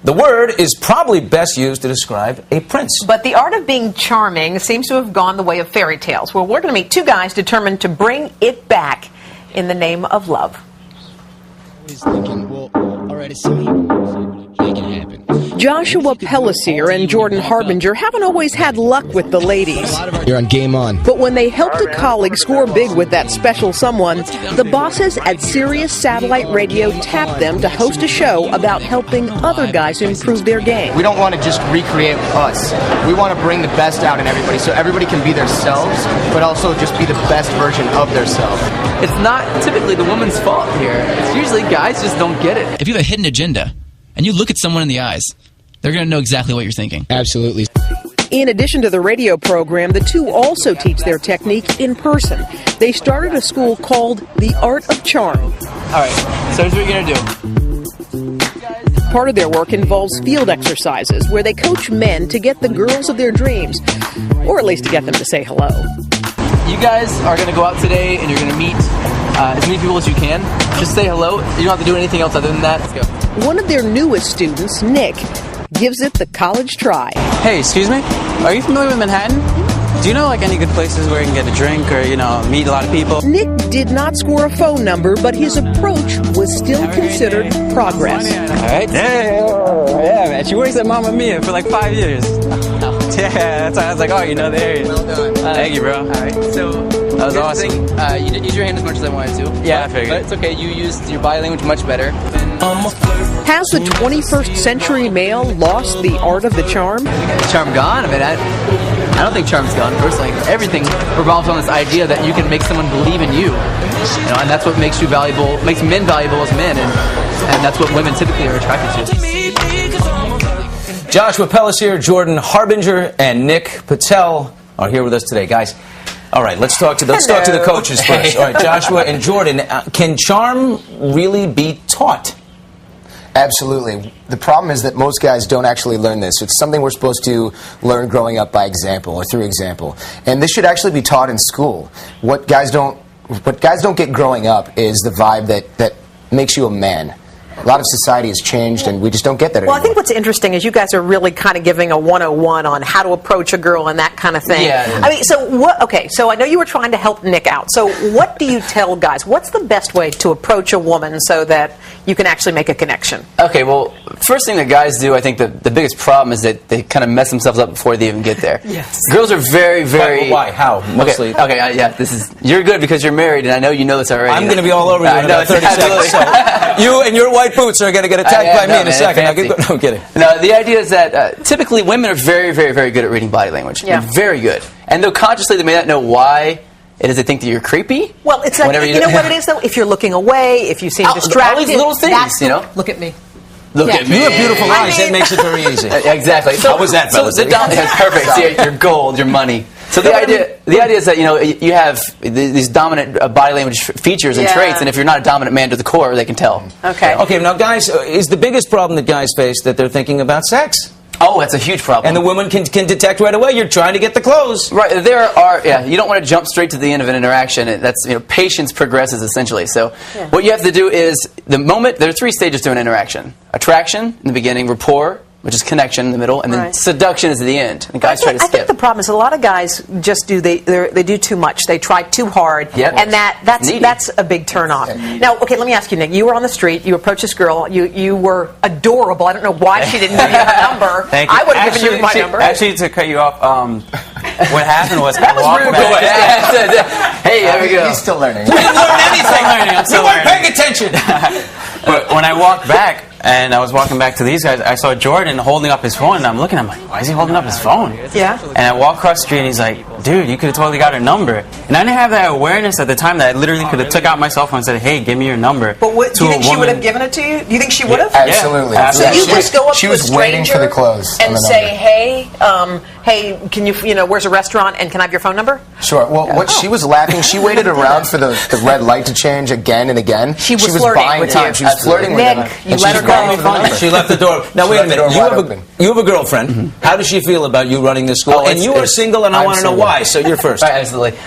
The word is probably best used to describe a prince. But the art of being charming seems to have gone the way of fairy tales. Well, we're going to meet two guys determined to bring it back in the name of love. He's thinking, well, all right, it's me. Make it happen. Joshua Pellicer and Jordan Harbinger haven't always had luck with the ladies. You're on Game On. But when they helped a colleague score big with that special someone, the bosses at Sirius Satellite Radio tapped them to host a show about helping other guys improve their game. We don't want to just recreate us. We want to bring the best out in everybody so everybody can be themselves, but also just be the best version of themselves. It's not typically the woman's fault here. It's usually guys just don't get it. If you have a hidden agenda and you look at someone in the eyes, they're going to know exactly what you're thinking. Absolutely. In addition to the radio program, the two also teach their technique in person. They started a school called The Art of Charm. All right, so here's what you're going to do. Part of their work involves field exercises where they coach men to get the girls of their dreams, or at least to get them to say hello. You guys are going to go out today and you're going to meet as many people as you can. Just say hello. You don't have to do anything else other than that. Let's go. One of their newest students, Nick, gives it the college try. Hey, excuse me? Are you familiar with Manhattan? Do you know like any good places where you can get a drink or, meet a lot of people? Nick did not score a phone number, but his approach was still considered progress. All right. Yeah, man. She works at Mamma Mia for like 5 years. Yeah, that's why I was like, oh, you know the area. Well done. Thank you, bro. All right, so that was awesome. You didn't use your hand as much as I wanted to. Yeah, I figured. But it's okay. You used your body language much better. Has the 21st century male lost the art of the charm? Charm gone? I mean, I don't think charm's gone, personally. Everything revolves on this idea that you can make someone believe in you. And that's what makes you valuable, makes men valuable as men, and that's what women typically are attracted to. Joshua Pellicer, Jordan Harbinger, and Nick Patel are here with us today, guys. All right, let's talk to the coaches first. All right, Joshua and Jordan, can charm really be taught? Absolutely. The problem is that most guys don't actually learn this. It's something we're supposed to learn growing up by example or through example. And this should actually be taught in school. What guys don't get growing up is the vibe that makes you a man. A lot of society has changed, and we just don't get that anymore. Well, I think what's interesting is you guys are really kind of giving a 101 on how to approach a girl and that kind of thing. Yeah. I mean, so what? Okay, so I know you were trying to help Nick out. So what do you tell guys? What's the best way to approach a woman so that you can actually make a connection? Okay, well, first thing that guys do, I think the biggest problem is that they kind of mess themselves up before they even get there. Yes. Girls are very, very... Why? How? Mostly. Okay, yeah, you're good because you're married, and I know you know this already. I'm going to be all over you in about 30 seconds. So you and your white boots are going to get attacked by me in a second. No, I'm kidding. No, the idea is that typically women are very, very, very good at reading body language. Yeah. They're very good. And though consciously they may not know why it is they think that you're creepy. Well, it's like, you know what it is, though? If you're looking away, if you seem distracted. All these little things, Look at me. Look at me. You have beautiful eyes. That makes it very easy. Exactly. How was that, fellas? Perfect. See, your gold, your money. So the idea is that you have these dominant body language features and traits, and if you're not a dominant man to the core, they can tell. Okay. Okay. Now, guys, is the biggest problem that guys face that they're thinking about sex? Oh, that's a huge problem. And the woman can detect right away. You're trying to get the clothes. Right. There are. Yeah. You don't want to jump straight to the end of an interaction. That's patience progresses essentially. So what you have to do is the moment there are 3 stages to an interaction: attraction in the beginning, rapport, which is connection in the middle, and then seduction is at the end. And guys try to skip. I think the problem is a lot of guys just they do too much. They try too hard, and that's a big turnoff. Now, okay, let me ask you, Nick. You were on the street. You approached this girl. You were adorable. I don't know why she didn't give you her number. Thank you. I would have given you my number. Actually, to cut you off, what happened was I walked back. Hey, there we go. He's still learning. We didn't learn anything. I'm still We weren't learning. paying attention. But when I walked back, and I was walking back to these guys, I saw Jordan holding up his phone, and I'm looking, I'm like, why is he holding up his phone? Yeah. And I walk across the street, and he's like, dude, you could have totally got her number. And I didn't have that awareness at the time that I literally could have took out my cell phone and said, hey, give me your number. But do you think she would have given it to you? Do you think she would have? Absolutely. Yeah. So you just go up she to a was waiting for the stranger clothes and say, hey, can you, where's a restaurant, and can I have your phone number? Sure. Well, she was laughing. She waited around for the red light to change again and again. She was flirting buying with time. you. She was flirting with him. Nick, you And let she's her know She left the door. Now wait a minute. You have a girlfriend. How does she feel about you running this school? And you are single, and I want to know why. So you're first. Right, absolutely.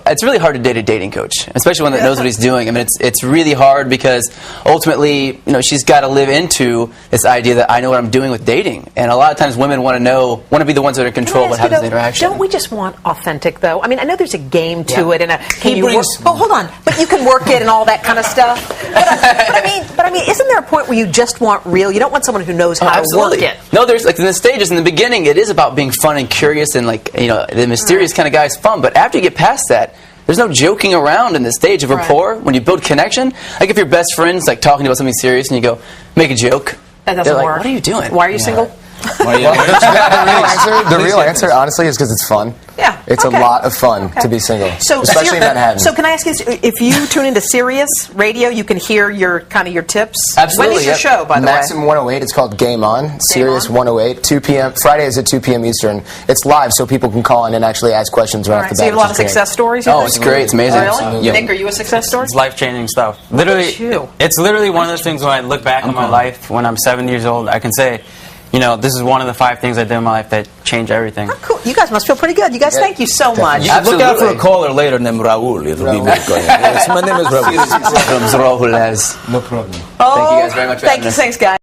It's really hard to date a dating coach, especially one that knows what he's doing. I mean, it's really hard because ultimately, she's got to live into this idea that I know what I'm doing with dating, and a lot of times women want to be the ones that are in control of what happens in the interaction. Don't we just want authentic, though? I mean, I know there's a game to it, and hold on, but you can work it and all that kind of stuff. But I mean, isn't there a point where you just want real? You don't want someone who knows how to work it. No, there's in the stages in the beginning, it is about being fun and curious, and the mysterious kind of guy is fun. But after you get past that, there's no joking around in the stage of rapport. When you build connection, like if your best friend's like talking about something serious and you go make a joke, that doesn't work. What are you doing? Why are you single? The real answer, honestly, is because it's fun. Yeah, it's a lot of fun to be single, especially in Manhattan. So, can I ask you, if you tune into Sirius Radio, you can hear your tips. Absolutely. When is your show, by the way? Maximum 108. It's called Game On. Sirius 108, 2 p.m. Fridays at 2 p.m. Eastern. It's live, so people can call in and actually ask questions right off the bat. So you have a lot of success stories. Oh, it's great. It's amazing. Really? Yeah. Nick, are you a success story? It's life-changing stuff. Literally, it's literally one of those things when I look back on my life when I'm 7 years old, I can say, this is one of the 5 things I did in my life that changed everything. Oh, cool. You guys must feel pretty good. You guys, thank you so much. You look out for a caller later named Raul. It'll be me. Yes, my name is Raul. No problem. Oh, thank you guys very much for having us. Thanks, guys.